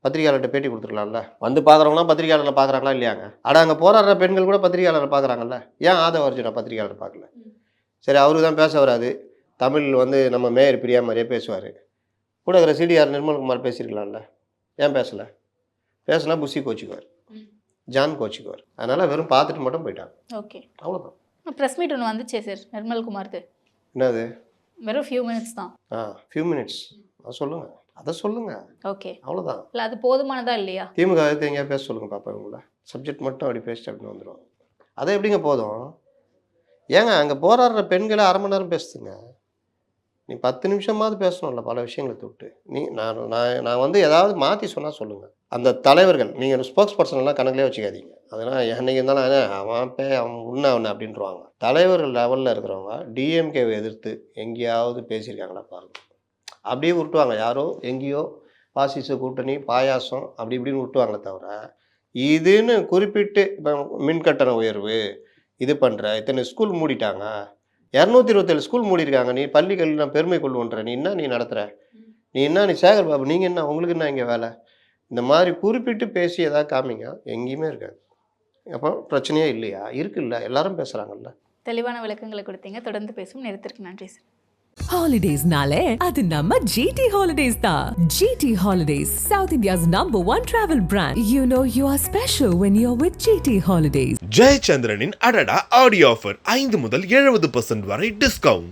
பத்திரிகையாளர்கிட்ட பேட்டி கொடுத்துருக்கலாம்ல. வந்து பார்க்குறவங்களாம் பத்திரிகையாளரை பார்க்குறாங்களா இல்லையாங்க? அட அங்கே போராடுற பெண்கள் கூட பத்திரிகையாளரை பார்க்குறாங்கல்ல. ஏன் ஆதவ அர்ஜுனா பத்திரிகையாளரை பார்க்கல? சரி அவருக்கு தான் பேச வராது, தமிழ் வந்து நம்ம மேயர் பிரியா மாதிரியே பேசுவார். கூட இருக்கிற சிடிஆர் நிர்மல்குமார் பேசியிருக்கலாம்ல, ஏன் பேசலை? பேசினா புஷி கோச்சிக்குவார், ஜான் கோச்சிக்குவார். அதனால் வெறும் பார்த்துட்டு மட்டும் போயிட்டாங்க. ஓகே, அவ்வளோதான். ப்ரெஸ் மீட் ஒன்று வந்துச்சே சார் நிர்மல்குமார்து. என்னது? வெறும் ஃபியூ மினிட்ஸ் தான். Few minutes. அதை சொல்லுங்கள், அதை சொல்லுங்கள். ஓகே, அவ்வளோதான். இல்லை அது போதுமானதா இல்லையா? திமுக எங்கேயா பேச சொல்லுங்கள் பாப்பா. இவங்கள சப்ஜெக்ட் மட்டும் அப்படி பேசிட்டு அப்படின்னு வந்துடும். அதை எப்படிங்க போதும்? ஏங்க அங்கே போராடுற பெண்களை 1/2 மணி நேரம் பேசுதுங்க. நீ 10 நிமிஷமாவது பேசணும்ல பல விஷயங்களை தொட்டு. நான் வந்து ஏதாவது மாற்றி சொன்னால் சொல்லுங்கள். அந்த தலைவர்கள் நீங்கள் ஸ்போக்ஸ் பர்சன்லாம் கணக்கிலே வச்சுக்காதீங்க. அதெல்லாம் என்னைக்கு இருந்தாலும் அவன் உன்ன அவனை அப்படின்ட்டுருவாங்க. தலைவர்கள் லெவலில் இருக்கிறவங்க டிஎம்கேவை எதிர்த்து எங்கேயாவது பேசியிருக்காங்களா பாருங்கள். அப்படியே விட்டுவாங்க. யாரோ எங்கேயோ பாசிச கூட்டணி பாயாசம் அப்படி இப்படின்னு விட்டுவாங்களே தவிர, இதுன்னு குறிப்பிட்டு இப்போ மின் கட்டண உயர்வு இது பண்ணுற, இத்தனை ஸ்கூல் மூடிட்டாங்க, 227 ஸ்கூல் மூடியிருக்காங்க, நீ பள்ளி கல்வி நான் பெருமை கொள்ளுன்ற, நீ நடத்துகிற, நீ சேகர் பாபு, நீங்கள் என்ன, உங்களுக்கு என்ன இங்கே வேலை? இந்த மாதிரி குறிப்பிட்டு பேசி எதாவது காமிங்க. எங்கேயுமே இருக்காது. அப்போ பிரச்சனையே இல்லையா? இருக்குல்ல, எல்லாரும் பேசுகிறாங்கல்ல. தெளிவான விளக்கங்களை கொடுத்தீங்க. தொடர்ந்து பேசும் நேரத்திற்கு நன்றி sir. Holidays nale adu namma GT Holidays da. GT Holidays, South India's #1 travel brand. You know you are special when you're with GT Holidays. ஜெயச்சந்திரனின் அடடா ஆடியோ ஆஃபர் 5 முதல் 70% வரை டிஸ்கவுண்ட்.